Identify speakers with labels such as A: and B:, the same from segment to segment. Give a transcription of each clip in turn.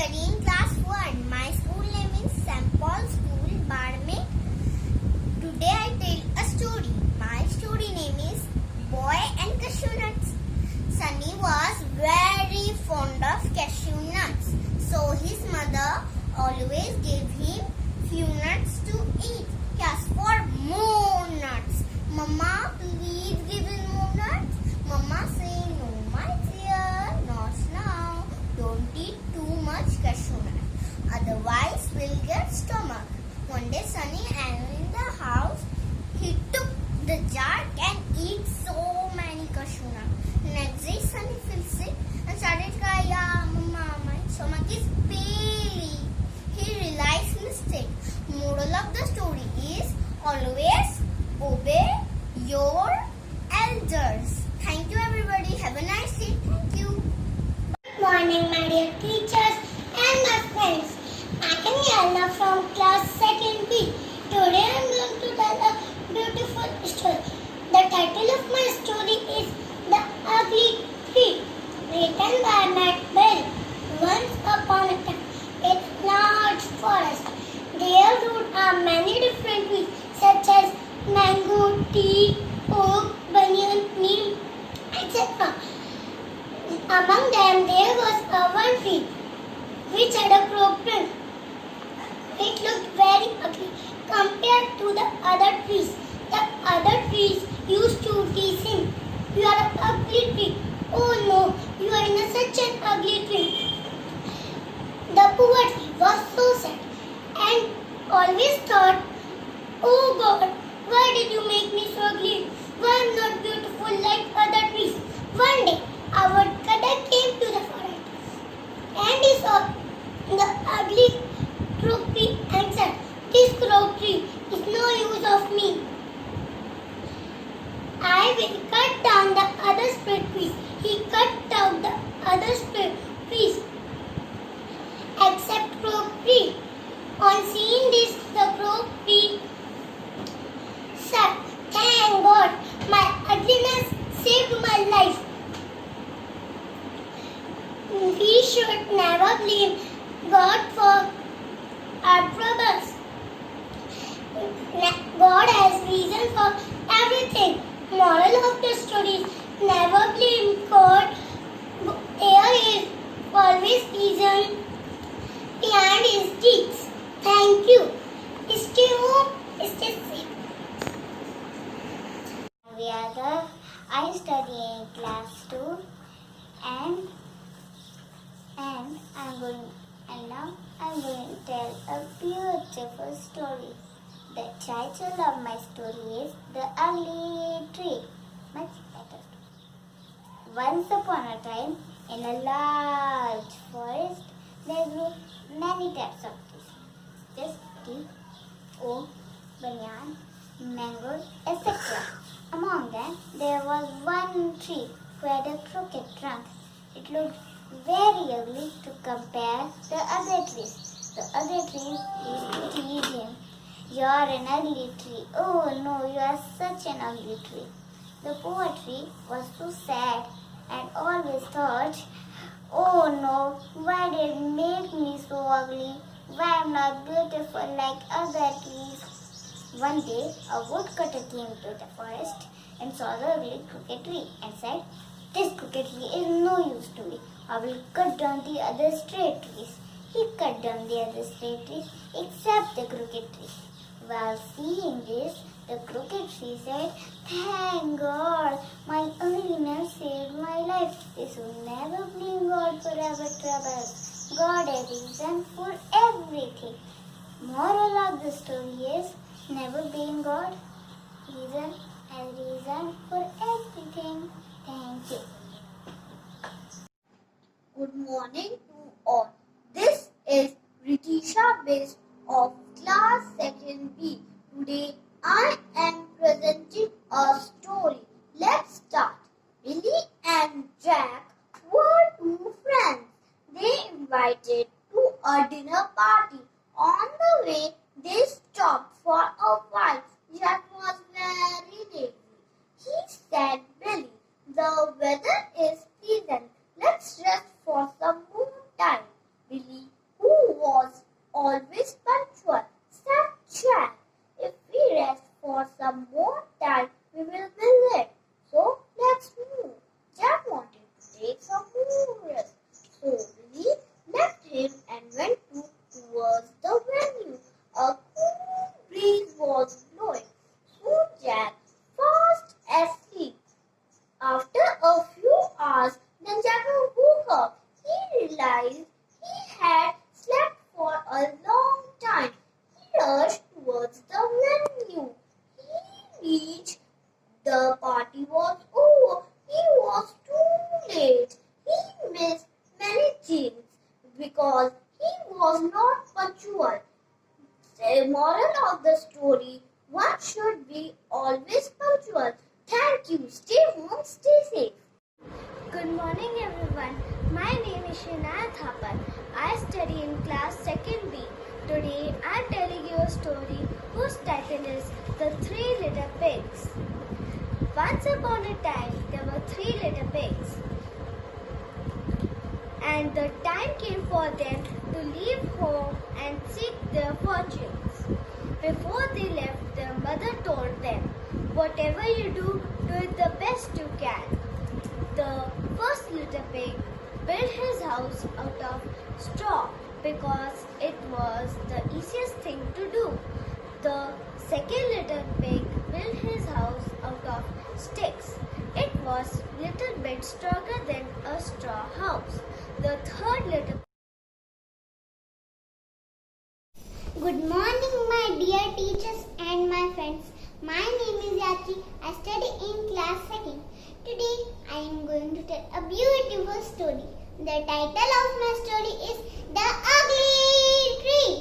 A: studying class 1. My school name is St. Paul's School, Badme. Today I tell a story. My story name is Boy and Cashew Nuts. Sunny was very fond of cashew nuts. So his mother always gave him few nuts to eat. He asked for more nuts. Mama, please give him more nuts. Mama say, no my dear, not now. Don't eat too much cashew nut. Otherwise we'll get stomach. One day Sunny and in the house, he took the jar and eat so many cashew nuts. Next day Sunny felt sick and started crying, Mama, my stomach is paining. He realized mistake. Moral of the story is always obey your elders. Thank you everybody. Have a nice day. Thank you.
B: Good morning, my dear teachers and my friends. I am Yana from class 2nd B. Today I am going to tell a beautiful story. The title of my story is The Ugly Tree, written by Matt Bell. Once upon a time, in a large forest, there grew many different trees such as mango, teak, oak, banyan, neem, etc. Among them, there was one tree which had a crooked trunk. It looked very ugly compared to the other trees. The other trees used to tease him. You are an ugly tree. Oh no, you are in such an ugly tree. The poor tree was so sad and always thought, oh God, why did you make me so ugly? Why am I not beautiful like other trees? One day, a woodcutter came to the forest and he saw the ugly crooked tree and said, this crooked tree is no use of me. I will cut down the other spread trees. He cut down the other spread trees except crooked tree. On seeing this, the crooked tree said, thank God, my ugliness saved my life. We should never blame God for our troubles. God has reason for everything. Moral of the story is never blame God. There is always reason behind his deeds. Thank you. Stay home, stay safe. I study in class 2 and now I'm going to tell a beautiful story. The title of my story is The Ugly Tree. Much better. Once upon a time, in a large forest, there grew many types of trees. Just teak, oak, banyan, mango, etc. Among them, there was one tree who had a crooked trunk. It looked very ugly to compare the other trees. The other trees used to tease him. You are an ugly tree. Oh no, you are such an ugly tree. The poor tree was so sad and always thought, oh no, why did it make me so ugly? Why am I not beautiful like other trees? One day, a woodcutter came to the forest and saw the ugly crooked tree and said, this crooked tree is no use to me. I will cut down the other straight trees. He cut down the other straight trees except the crooked tree. While seeing this, the crooked tree said, thank God, my ugliness saved my life. This will never blame God for our troubles. God has reason for everything. Moral of the story is, never blame God. Reason has reason for everything. Thank you.
A: Good morning to all. This is Ritisha Best of class 2nd B. Today I am presenting a story. Let's start. Billy and Jack were two friends. They invited to a dinner party. On the way, they stopped for a while. Jack was very lazy. He said, Billy, the weather is pleasant. Let's rest for some more time. Billy for some more time we will visit. So let's move. Jack wanted to take some more rest. So we left him and went towards the venue. A cool breeze was blowing. So Jack fast asleep. After a few hours, then Jack woke up. He realized he had slept for a long time. He rushed towards the venue. He reached. The party was over. He was too late. He missed many things because he was not punctual. The moral of the story: one should be always punctual. Thank you. Stay home, stay safe.
C: Good morning everyone. My name is Shinaya Thapar. I study in class 2nd B. Today I am telling you a story whose title is The Three Little Pigs. Once upon a time there were 3 little pigs. And the time came for them to leave home and seek their fortunes. Before they left, their mother told them, "Whatever you do, do it the best you can." The first little pig built his house out of straw because it was the easiest thing to do. The second little pig built his house out of sticks. It was little bit stronger than a straw house. The third little
B: Good morning, my dear teachers and my friends. My name is Yatri. I study in class 2nd. Today, I am going to tell a beautiful story. The title of my story is The Ugly Tree.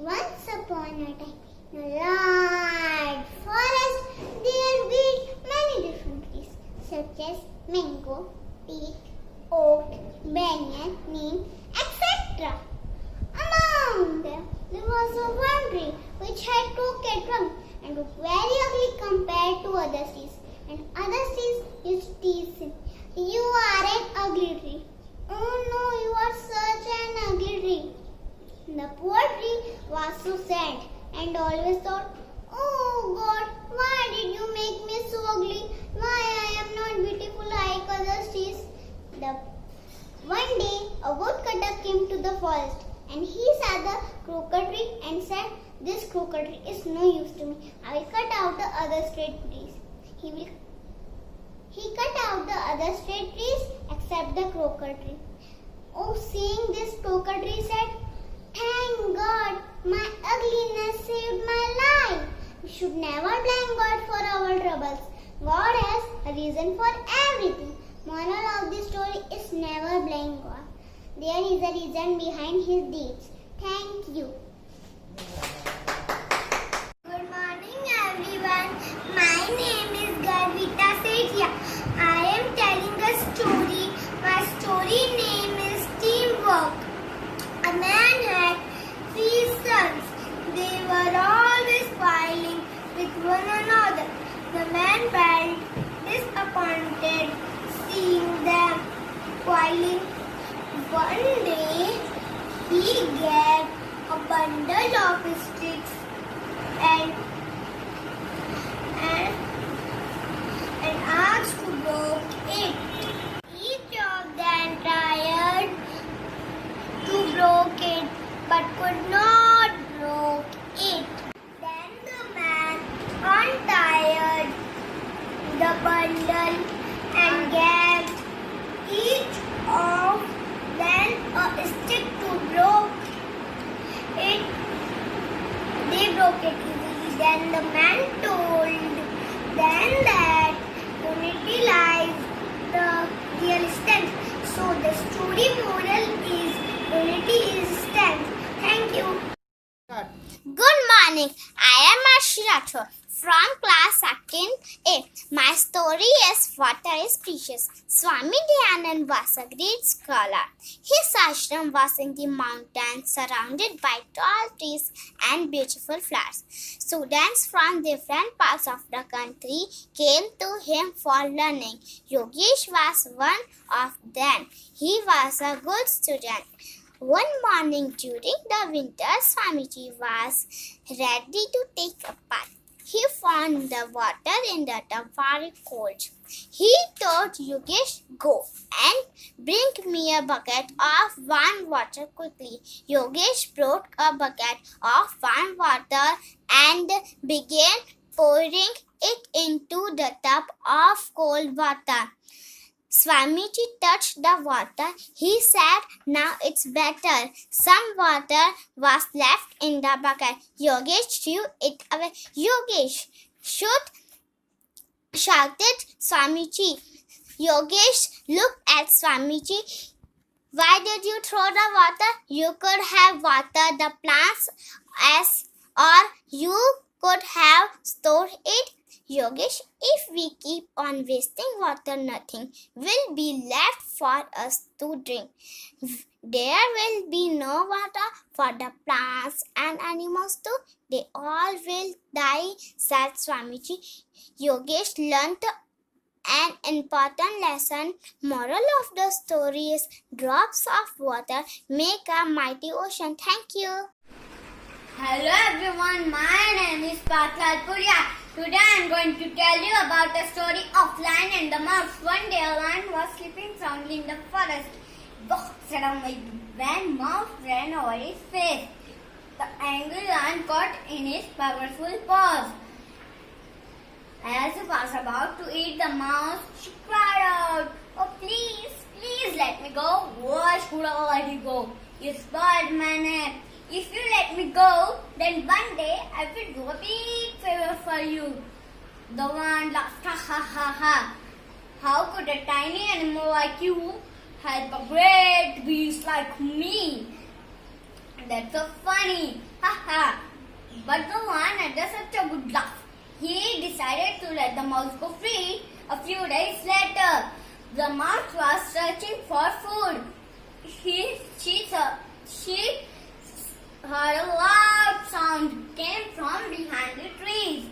B: Once upon a time, in a large forest, there were many different trees, such as mango, teak, oak, banyan, neem, etc. Among them, there was a one tree which had crooked trunk and looked very ugly compared to other trees. And other trees used to tease him. "You are an ugly tree." "Oh no, you are such an ugly tree." The poor tree was so sad and always thought, "Oh God, why did you make me so ugly? Why I am not beautiful like other trees?" One day, a woodcutter came to the forest and he saw the crooked tree and said, "This crooked tree is no use to me. I will cut out the other straight trees." He cut out the other straight trees except the crooked tree. Oh, seeing this, crooked tree said, "Thank God, my ugliness saved my life. We should never blame God for our troubles. God has a reason for everything." Moral of the story is never blame God. There is a reason behind his deeds. Thank you.
A: Good morning everyone. My name is Garvita Sethia. I am telling a story. My story name is Teamwork. A man had 3 sons. They were always fighting with one another. The man felt disappointed seeing them quarreling. One day he gathered a bundle of sticks and asked to break it. Each of them tried to break it but could not break it. Then the man untied the bundle and gave each of them a stick to break it. They broke it easily. Then the man told them that unity lies the real strength. So the story moral is unity is strength. Thank you.
B: Good morning. I am Arshi Rathore from class 2nd A. My story is Water is Precious. Swami Dayanand was a great scholar. His ashram was in the mountains surrounded by tall trees and beautiful flowers. Students from different parts of the country came to him for learning. Yogesh was one of them. He was a good student. One morning during the winter, Swamiji was ready to take a bath. He found
A: on the water in the tub very cold. He told Yogesh, go and bring me a bucket of warm water quickly. Yogesh brought a bucket of warm water and began pouring it into the tub of cold water. Swamiji touched the water. He said, now it's better. Some water was left in the bucket. Yogesh threw it away. Yogesh, shoot! Shouted Swamiji. Yogesh looked at Swamiji. Why did you throw the water? You could have watered the plants or you could have stored it. Yogesh, if we keep on wasting water, nothing will be left for us to drink. There will be no water for the plants and animals too. They all will die, said Swamiji. Yogesh learnt an important lesson. Moral of the story is drops of water make a mighty ocean. Thank you.
C: Hello everyone, my name is Patlal Puria. Today I am going to tell you about the story of Lion and the Mouse. One day a lion was sleeping soundly in the forest. Walked around when Mouse ran over his face. The angry lion caught in his powerful paws. As he was about to eat the mouse, she cried out, "Oh please, please let me go." "Why should I let you go? You spoiled my nap. If you let me go, then one day I will do a big favor for you." The lion laughed, "Ha ha ha ha. How could a tiny animal like you help a great beast like me? That's so funny. Ha ha." But the lion had such a good laugh. He decided to let the mouse go free. A few days later, the mouse was searching for food. She heard a loud sound came from behind the trees.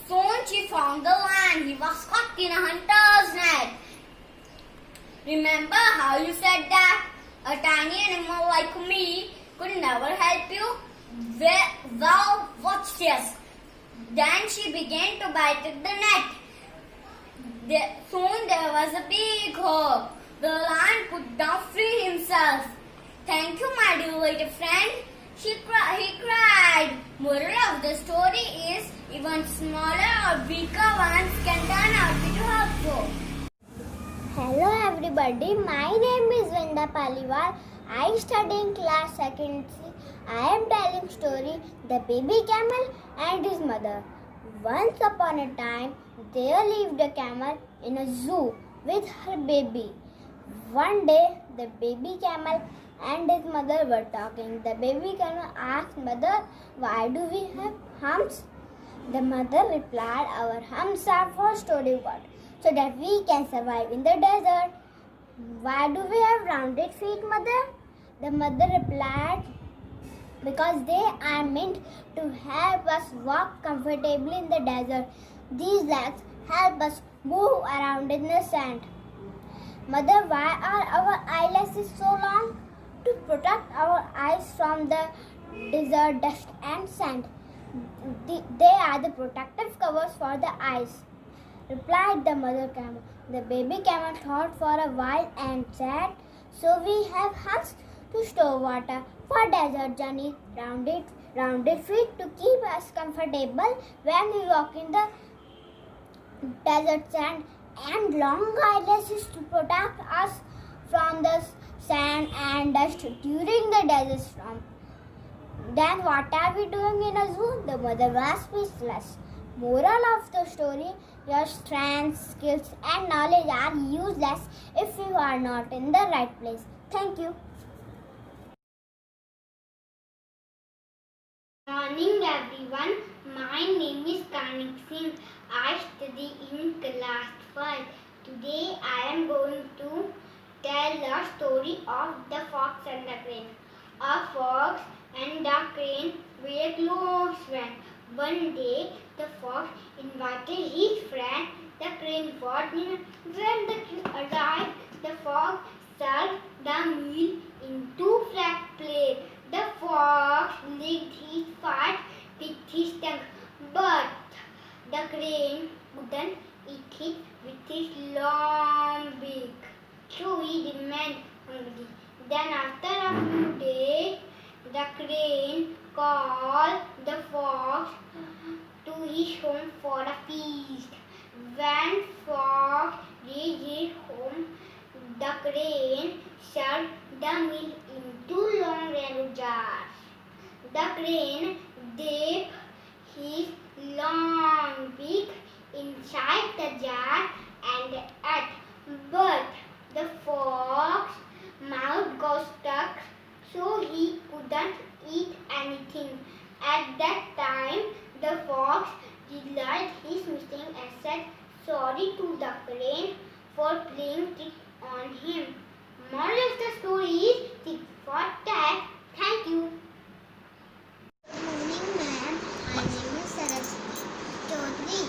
C: Soon she found the lion. He was caught in a hunter's net. "Remember how you said that a tiny animal like me could never help you? Well, watch this." Then she began to bite at the net. Soon there was a big hole. The lion could now free himself. "Thank you, my dear little friend," he cried. Moral of the story is, even smaller or weaker ones can turn out to be helpful.
B: Hello everybody, my name is Vinda Paliwal. I study in class 2nd. I am telling story The Baby Camel and His Mother. Once upon a time, there lived a camel in a zoo with her baby. One day, the baby camel and his mother were talking. The baby camel asked mother, "Why do we have humps?" The mother replied, "Our humps are for storing water, so that we can survive in the desert." "Why do we have rounded feet, mother?" The mother replied, "Because they are meant to help us walk comfortably in the desert. These legs help us move around in the sand." "Mother, why are our eyelashes so long?" "To protect our eyes from the desert dust and sand. They are the protective covers for the eyes," replied the mother camel. The baby camel thought for a while and said, "So we have humps to store water for desert journey, rounded feet to keep us comfortable when we walk in the desert sand, and long eyelashes to protect us from the sand and dust during the desert storm. Then what are we doing in a zoo?" The mother was speechless. Moral of the story, your strengths, skills and knowledge are useless if you are not in the right place. Thank you.
C: Morning everyone, my name is Kanik Singh. I study in class 1. Today I am going to tell the story of the fox and the crane. A fox and the crane were close friends. One day the fox invited his friend the crane for dinner. When the crane arrived, the fox served the meal in 2 flat plates. The fox licked his fat with his tongue, but
A: the crane wouldn't eat it with his long beak, so he remained hungry. Then after a few days, the crane called the fox to his home for a feast. When fox reached his home, the crane served the meal in two long narrow jars. The crane dipped his long beak inside the jar and ate, but the fox's mouth got stuck, so he couldn't eat anything. At that time, the fox realized his mistake and said sorry to the crane for playing tricks on him. Moral of the story is tit for tat. Thank you.
B: Good morning, ma'am. My name is Saraswati Chaudhary.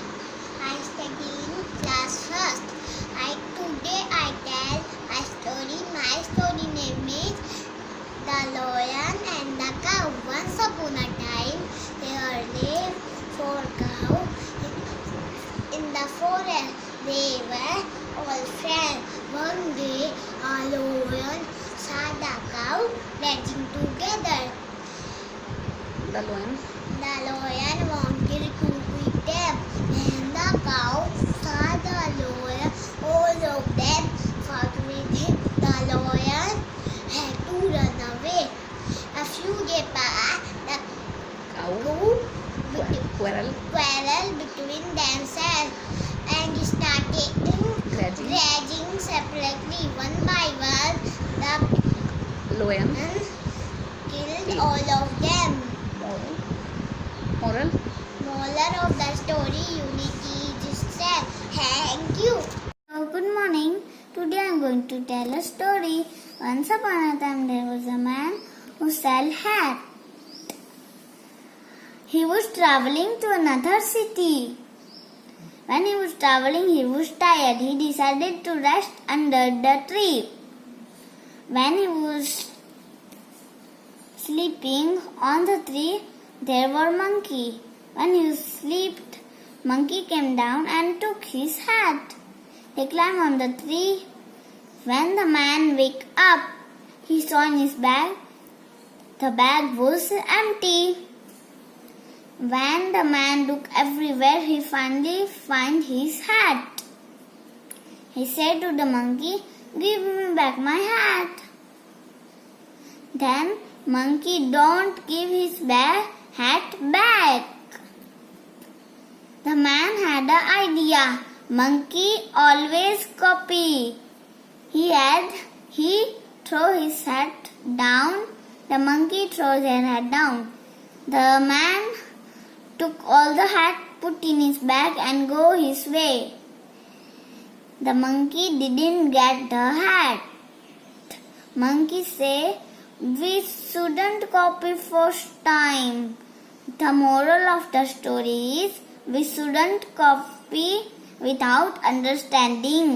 B: I study in class first. Today I tell a story. My story name is The Lion and the Cow. Once upon a time, there lived 4 cows in the forest. They were all friends. One day, a lion saw the cow dancing together. The lion wanted to eat them. When the cow saw the lion, all of them fought with him. The lion had to run away. A few days passed. The cow quarreled between themselves and started grazing separately. One by one, the lion killed all of them. Moral of the story, unity is strength. Thank you. Good morning. Today I am going to tell a story. Once upon a time there was a man who sold hat. He was traveling to another city. When he was traveling, he was tired. He decided to rest under the tree. When he was sleeping on the tree, there were monkey. When he slept, monkey came down and took his hat. He climbed on the tree. When the man woke up, he saw in his bag. The bag was empty. When the man looked everywhere, he finally found his hat. He said to the monkey, "Give me back my hat." Then monkey don't give his hat back. The man had an idea. Monkey always copy. He throw his hat down. The monkey throws their hat down. The man took all the hat, put in his bag and go his way. The monkey didn't get the hat. Monkey say, "We shouldn't copy first time." The moral of the story is, we shouldn't copy without understanding.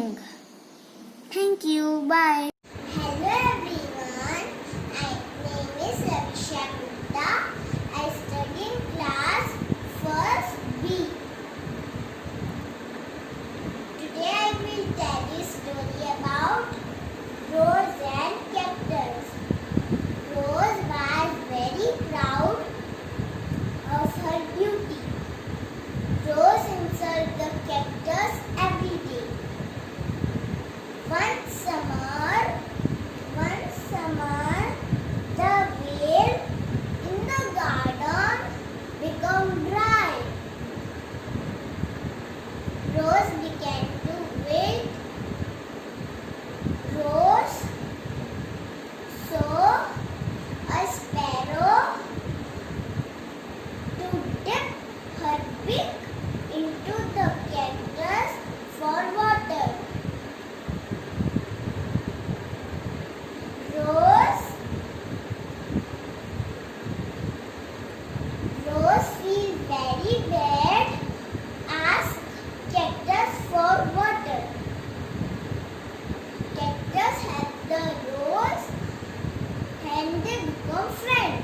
B: Thank you. Bye.
A: Hello everyone, my name is Ravisha Gupta. I study in class 1st B. Today I will tell you a story about Rose and Cactus. Rose was very proud of her beauty. Rose insulted the cactus every day. One summer, the well in the garden became dry. Rose began to wilt. Rose saw a sparrow to dip her beak into the cactus for water. Rose feels very bad, asked Cactus for water. Cactus helped the rose and they become friends.